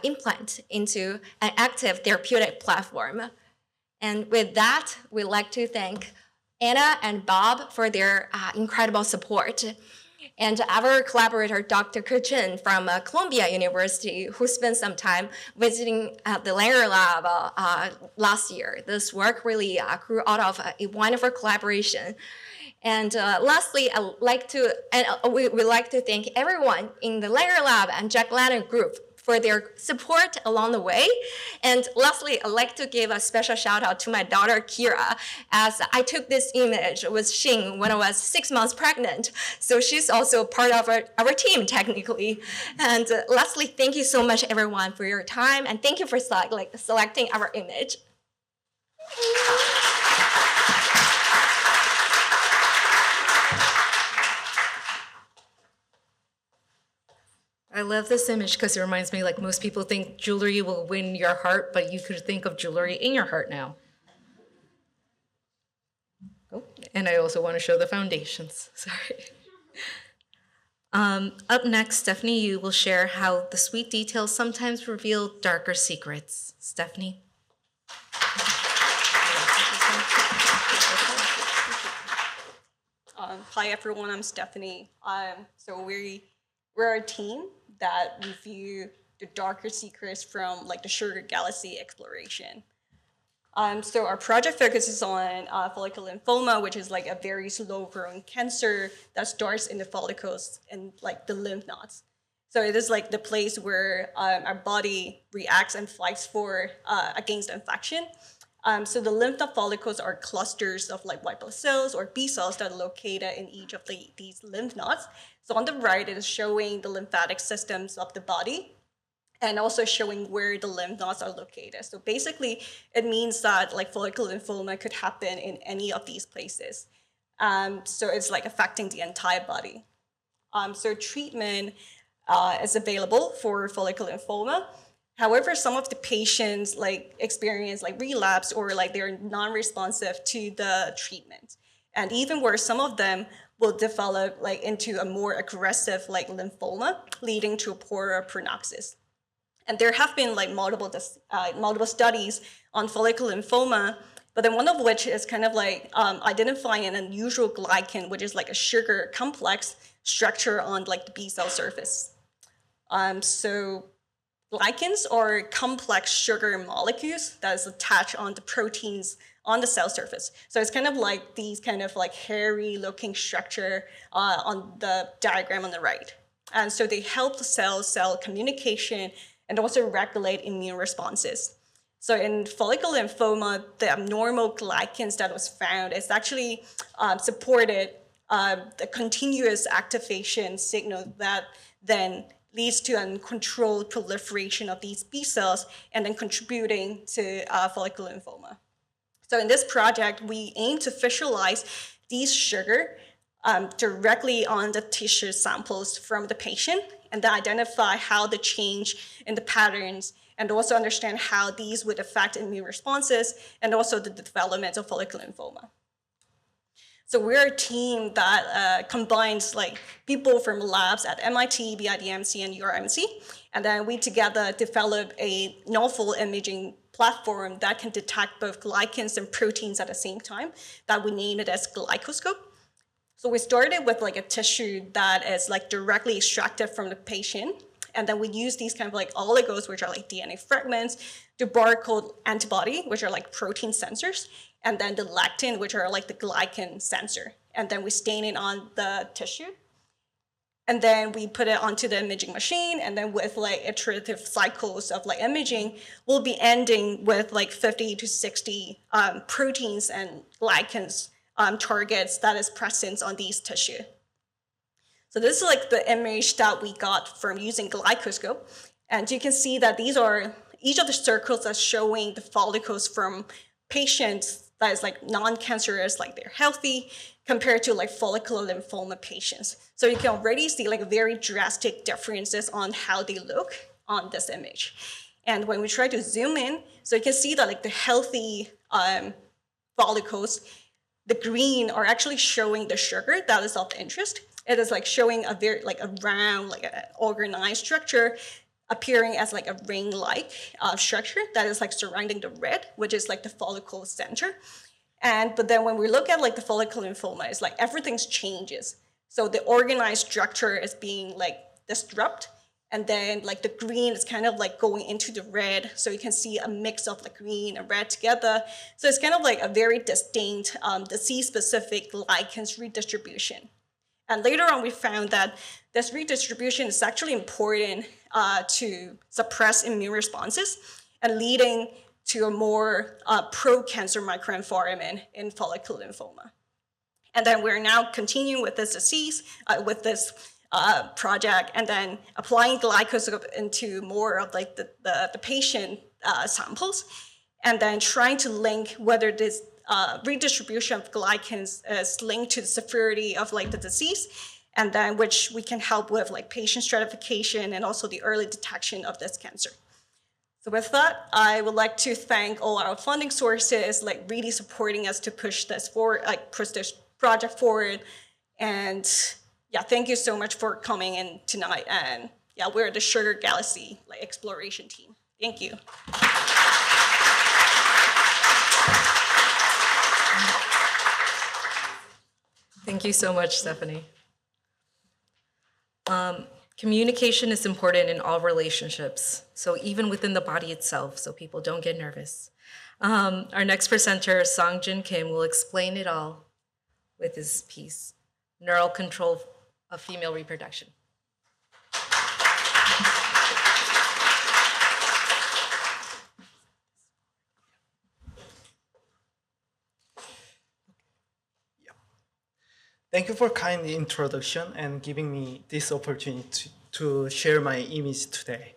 implant into an active therapeutic platform. And with that, we'd like to thank Anna and Bob for their incredible support. And our collaborator, Dr. Koch from Columbia University, who spent some time visiting the Langer Lab last year. This work really grew out of a wonderful collaboration. And lastly, we would like to thank everyone in the Langer Lab and Jack Lannon group for their support along the way. And lastly, I'd like to give a special shout out to my daughter, Kira, as I took this image with Xing when I was 6 months pregnant. So she's also part of our team, technically. And lastly, thank you so much, everyone, for your time. And thank you for selecting our image. I love this image because it reminds me, like, most people think jewelry will win your heart, but you could think of jewelry in your heart now. Oh, and I also want to show the foundations. Sorry. Up next, Stephanie, you will share how the sweet details sometimes reveal darker secrets. Stephanie? Hi everyone, I'm Stephanie. So we're a team that review the darker secrets from like the sugar galaxy exploration. So our project focuses on follicular lymphoma, which is like a very slow-growing cancer that starts in the follicles and like the lymph nodes. So it is like the place where our body reacts and fights for against infection. So the lymph node follicles are clusters of like white blood cells or B cells that are located in each of these lymph nodes. So on the right, it is showing the lymphatic systems of the body and also showing where the lymph nodes are located. So basically, it means that like follicular lymphoma could happen in any of these places. So it's like affecting the entire body. So treatment is available for follicular lymphoma. However, some of the patients like experience like relapse or like they're non-responsive to the treatment. And even worse, some of them will develop like into a more aggressive like lymphoma, leading to a poorer prognosis. And there have been like multiple studies on follicular lymphoma, but then one of which is kind of like identifying an unusual glycan, which is like a sugar complex structure on like the B cell surface. So glycans are complex sugar molecules that is attached on the proteins on the cell surface. So it's kind of like these kind of like hairy looking structure on the diagram on the right. And so they help the cell communication and also regulate immune responses. So in follicular lymphoma, the abnormal glycans that was found is actually supported the continuous activation signal that then leads to uncontrolled proliferation of these B cells and then contributing to follicular lymphoma. So in this project, we aim to visualize these sugar directly on the tissue samples from the patient and then identify how the change in the patterns and also understand how these would affect immune responses and also the development of follicular lymphoma. So we're a team that combines like people from labs at MIT, BIDMC, and URMC, and then we together develop a novel imaging platform that can detect both glycans and proteins at the same time, that we named it as glycoscope. So we started with like a tissue that is like directly extracted from the patient, and then we use these kind of like oligos, which are like DNA fragments, to barcode antibody, which are like protein sensors, and then the lectin, which are like the glycan sensor. And then we stain it on the tissue. And then we put it onto the imaging machine, and then with like iterative cycles of like imaging, we'll be ending with like 50 to 60 proteins and glycans targets that is present on these tissue. So this is like the image that we got from using glycoscope. And you can see that these are, each of the circles are showing the follicles from patients that is like non-cancerous, like they're healthy, compared to like follicular lymphoma patients. So you can already see like very drastic differences on how they look on this image. And when we try to zoom in, so you can see that like the healthy follicles, the green are actually showing the sugar that is of interest. It is like showing a very like a round, like an organized structure appearing as like a ring-like structure that is like surrounding the red, which is like the follicle center. But then when we look at like the follicular lymphoma, it's like everything changes. So the organized structure is being like disrupted, and then like the green is kind of like going into the red. So you can see a mix of the green and red together. So it's kind of like a very distinct disease-specific glycans redistribution. And later on, we found that this redistribution is actually important to suppress immune responses and leading to a more pro-cancer microenvironment in follicular lymphoma. And then we're now continuing with this disease, with this project, and then applying glycoscope into more of like the patient samples, and then trying to link whether this redistribution of glycans is linked to the severity of like the disease, and then which we can help with like patient stratification and also the early detection of this cancer. So with that, I would like to thank all our funding sources, like really supporting us to push this forward, like push this project forward. And yeah, thank you so much for coming in tonight. And yeah, we're the Sugar Galaxy like exploration team. Thank you. Thank you so much, Stephanie. Communication is important in all relationships, so even within the body itself, so people don't get nervous. Our next presenter, Songjin Kim, will explain it all with his piece, Neural Control of Female Reproduction. Thank you for kind introduction and giving me this opportunity to share my image today.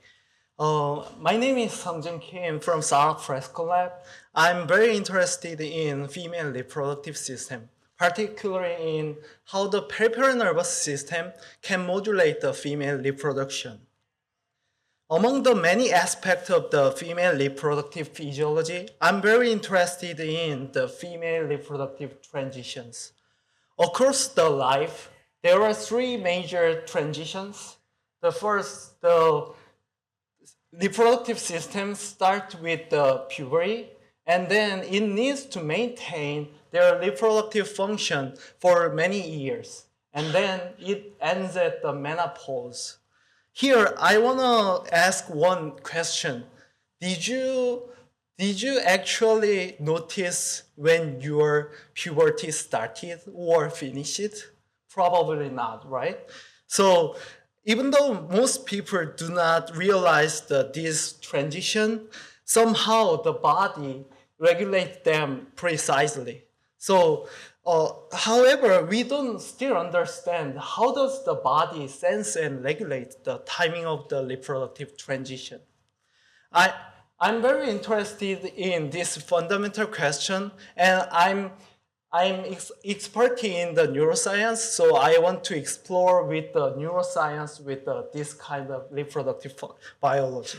My name is Songjin Kim from Sarah Fresco Lab. I'm very interested in female reproductive system, particularly in how the peripheral nervous system can modulate the female reproduction. Among the many aspects of the female reproductive physiology, I'm very interested in the female reproductive transitions. Across the life, there are three major transitions. The first, the reproductive system starts with the puberty, and then it needs to maintain their reproductive function for many years, and then it ends at the menopause. Here, I want to ask one question. Did you actually notice when your puberty started or finished? Probably not, right? So even though most people do not realize this transition, somehow the body regulates them precisely. So, however, we don't still understand how does the body sense and regulate the timing of the reproductive transition. I'm very interested in this fundamental question, and I'm expert in the neuroscience, so I want to explore with the neuroscience with this kind of reproductive biology.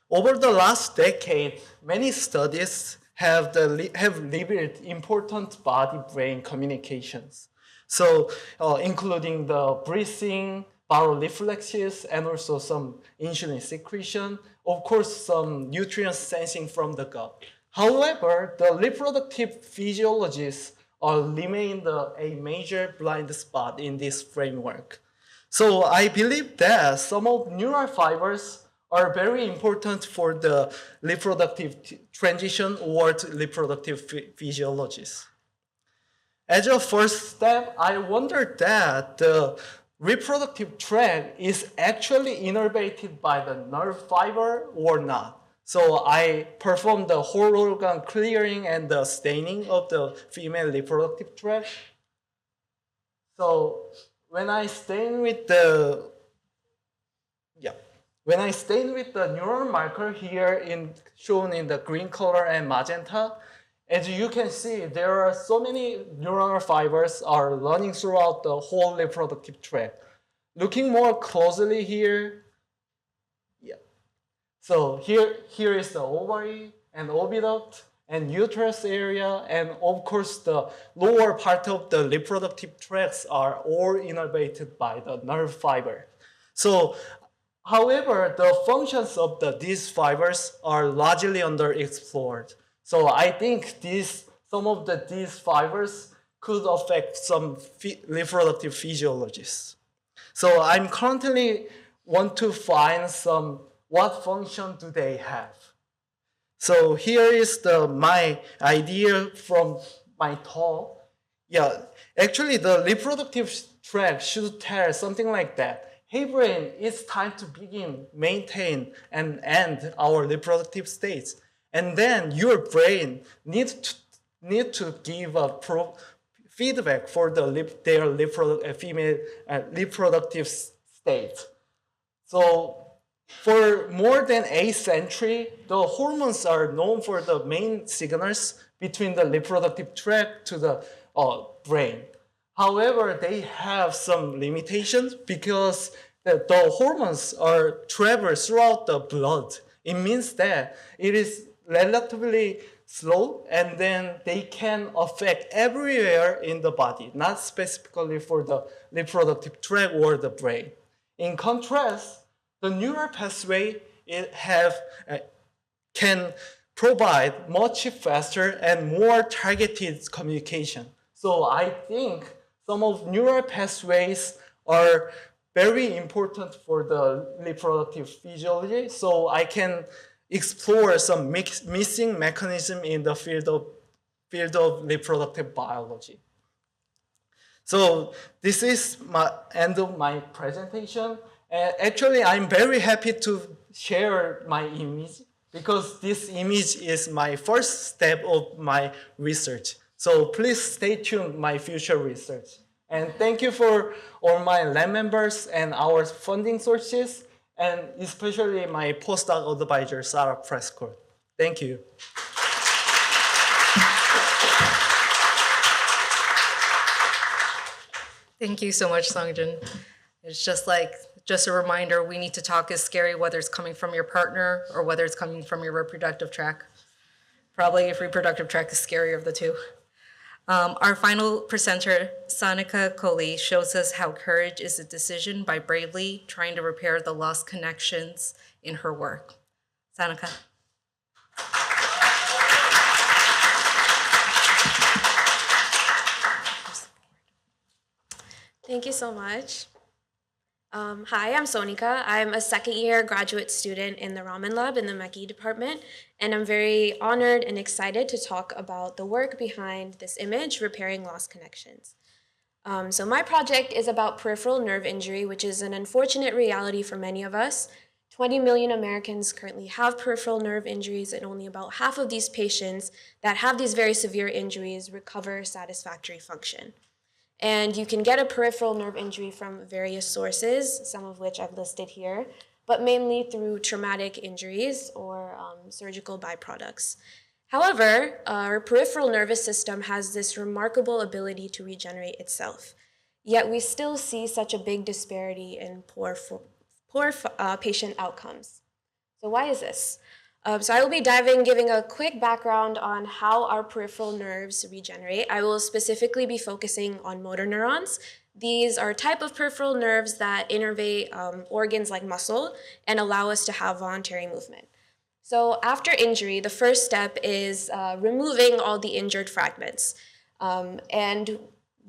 Over the last decade, many studies have revealed important body-brain communications. So, including the breathing, baroreflexes, and also some insulin secretion, of course, some nutrient sensing from the gut. However, the reproductive physiologies remain a major blind spot in this framework. So I believe that some of neural fibers are very important for the reproductive transition or reproductive physiologies. As a first step, I wondered that the reproductive tract is actually innervated by the nerve fiber or not. So I performed the whole organ clearing and the staining of the female reproductive tract. So when I stain with the neural marker here shown in the green color and magenta, as you can see, there are so many neural fibers are running throughout the whole reproductive tract. Looking more closely here, so here is the ovary and oviduct and uterus area, and of course the lower part of the reproductive tracts are all innervated by the nerve fiber. So, however, the functions of these fibers are largely underexplored. So I think some of these fibers could affect some reproductive physiologies. So I'm currently want to find what function do they have. So here is my idea from my talk. Yeah, actually the reproductive tract should tell something like that. Hey brain, it's time to begin, maintain, and end our reproductive states. And then your brain need to give a feedback for their female reproductive state. So for more than 8 centuries, the hormones are known for the main signals between the reproductive tract to the brain. However, they have some limitations because the hormones are travel throughout the blood. It means that it is relatively slow, and then they can affect everywhere in the body, not specifically for the reproductive tract or the brain. In contrast, the neural pathway can provide much faster and more targeted communication. So I think some of neural pathways are very important for the reproductive physiology. So I can explore some missing mechanism in the field of reproductive biology. So this is my end of my presentation. Actually, I'm very happy to share my image because this image is my first step of my research. So please stay tuned my future research. And thank you for all my lab members and our funding sources, and especially my postdoc advisor, Sarah Prescott. Thank you. Thank you so much, Sungjin. It's just a reminder, we need to talk is scary, whether it's coming from your partner or whether it's coming from your reproductive tract. Probably if reproductive tract is scarier of the two. Our final presenter, Sanika Kohli, shows us how courage is a decision by bravely trying to repair the lost connections in her work. Sanika. Thank you so much. Hi, I'm Sonika. I'm a second-year graduate student in the Ramen Lab in the Meki department, and I'm very honored and excited to talk about the work behind this image, repairing lost connections. So my project is about peripheral nerve injury, which is an unfortunate reality for many of us. 20 million Americans currently have peripheral nerve injuries, and only about half of these patients that have these very severe injuries recover satisfactory function. And you can get a peripheral nerve injury from various sources, some of which I've listed here, but mainly through traumatic injuries or surgical byproducts. However, our peripheral nervous system has this remarkable ability to regenerate itself. Yet we still see such a big disparity in poor patient outcomes. So why is this? So I will be giving a quick background on how our peripheral nerves regenerate. I will specifically be focusing on motor neurons. These are a type of peripheral nerves that innervate organs like muscle and allow us to have voluntary movement. So after injury, the first step is removing all the injured fragments. And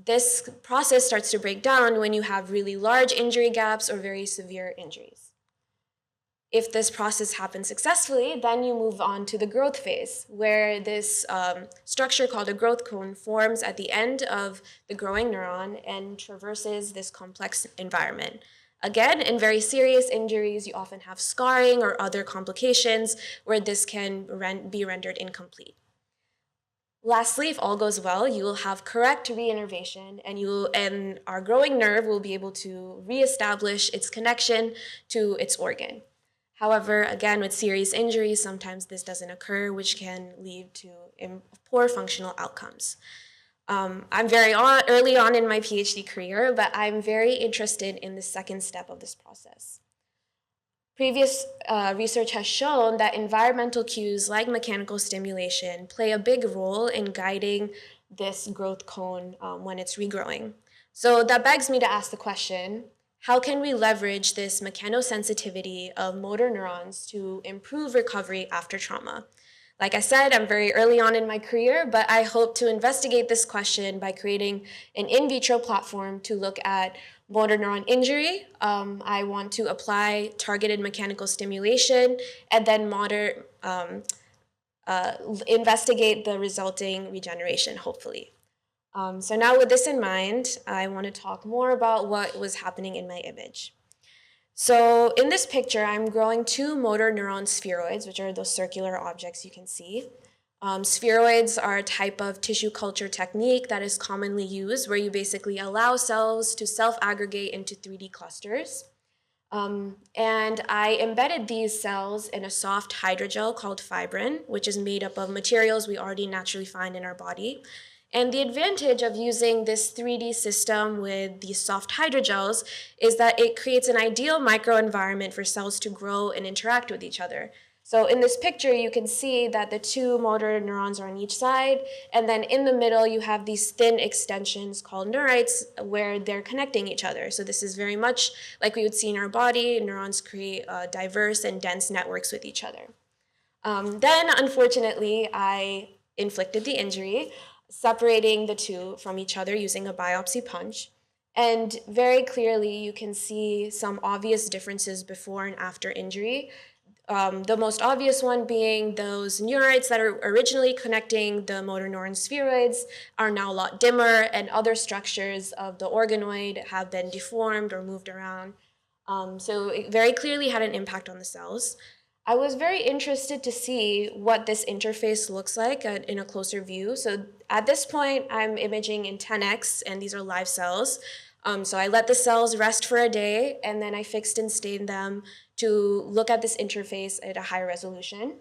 this process starts to break down when you have really large injury gaps or very severe injuries. If this process happens successfully, then you move on to the growth phase, where this structure called a growth cone forms at the end of the growing neuron and traverses this complex environment. Again, in very serious injuries, you often have scarring or other complications where this can be rendered incomplete. Lastly, if all goes well, you will have correct reinnervation, and our growing nerve will be able to reestablish its connection to its organ. However, again, with serious injuries, sometimes this doesn't occur, which can lead to poor functional outcomes. I'm very early on in my PhD career, but I'm very interested in the second step of this process. Previous research has shown that environmental cues like mechanical stimulation play a big role in guiding this growth cone when it's regrowing. So that begs me to ask the question, how can we leverage this mechanosensitivity of motor neurons to improve recovery after trauma? Like I said, I'm very early on in my career, but I hope to investigate this question by creating an in vitro platform to look at motor neuron injury. I want to apply targeted mechanical stimulation and then investigate the resulting regeneration, hopefully. So now with this in mind, I want to talk more about what was happening in my image. So in this picture, I'm growing two motor neuron spheroids, which are those circular objects you can see. Spheroids are a type of tissue culture technique that is commonly used where you basically allow cells to self-aggregate into 3D clusters. And I embedded these cells in a soft hydrogel called fibrin, which is made up of materials we already naturally find in our body. And the advantage of using this 3D system with these soft hydrogels is that it creates an ideal microenvironment for cells to grow and interact with each other. So in this picture, you can see that the two motor neurons are on each side, and then in the middle, you have these thin extensions called neurites where they're connecting each other. So this is very much like we would see in our body. Neurons create diverse and dense networks with each other. Then, unfortunately, I inflicted the injury, separating the two from each other using a biopsy punch. And very clearly, you can see some obvious differences before and after injury. The most obvious one being those neurites that are originally connecting the motor neuron spheroids are now a lot dimmer, and other structures of the organoid have been deformed or moved around. So it very clearly had an impact on the cells. I was very interested to see what this interface looks like in a closer view. So at this point, I'm imaging in 10x, and these are live cells. So I let the cells rest for a day, and then I fixed and stained them to look at this interface at a high resolution.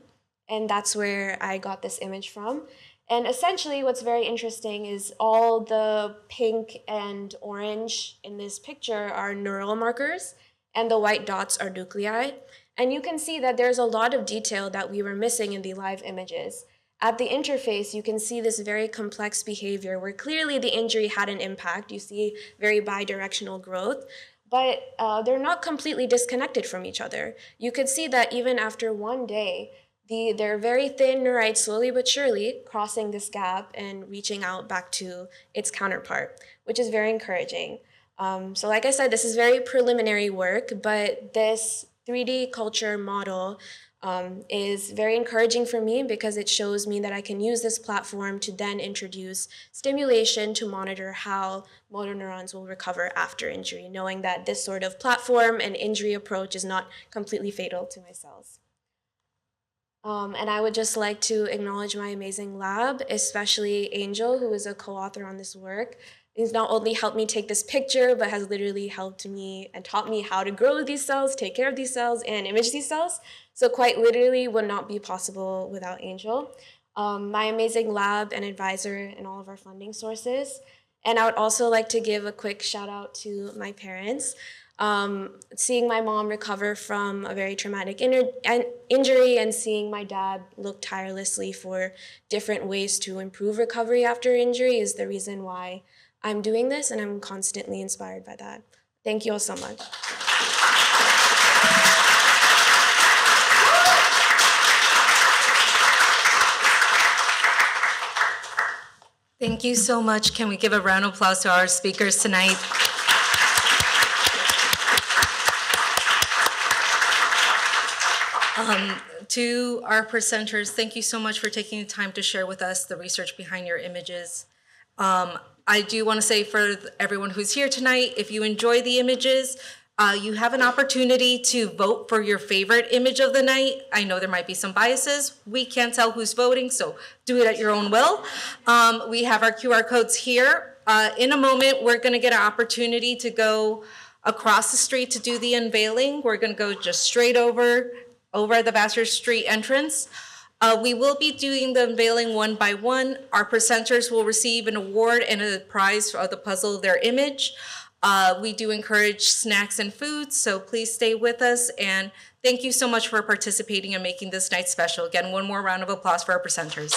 And that's where I got this image from. And essentially, what's very interesting is all the pink and orange in this picture are neural markers, and the white dots are nuclei. And you can see that there's a lot of detail that we were missing in the live images. At the interface, you can see this very complex behavior where clearly the injury had an impact. You see very bidirectional growth, but they're not completely disconnected from each other. You could see that even after one day, they're very thin neurites slowly but surely crossing this gap and reaching out back to its counterpart, which is very encouraging. So like I said, this is very preliminary work, but this 3D culture model is very encouraging for me because it shows me that I can use this platform to then introduce stimulation to monitor how motor neurons will recover after injury, knowing that this sort of platform and injury approach is not completely fatal to my cells. And I would just like to acknowledge my amazing lab, especially Angel, who is a co-author on this work. He's not only helped me take this picture, but has literally helped me and taught me how to grow these cells, take care of these cells, and image these cells. So quite literally would not be possible without Angel. My amazing lab and advisor and all of our funding sources. And I would also like to give a quick shout out to my parents. Seeing my mom recover from a very traumatic injury and seeing my dad look tirelessly for different ways to improve recovery after injury is the reason why I'm doing this, and I'm constantly inspired by that. Thank you all so much. Thank you so much. Can we give a round of applause to our speakers tonight? To our presenters, thank you so much for taking the time to share with us the research behind your images. I do want to say for everyone who's here tonight, if you enjoy the images, you have an opportunity to vote for your favorite image of the night. I know there might be some biases. We can't tell who's voting, so do it at your own will. We have our QR codes here. In a moment, we're going to get an opportunity to go across the street to do the unveiling. We're going to go just straight over the Vassar Street entrance. We will be doing the unveiling one by one. Our presenters will receive an award and a prize for the puzzle of their image. We do encourage snacks and food, so please stay with us. And thank you so much for participating and making this night special. Again, one more round of applause for our presenters.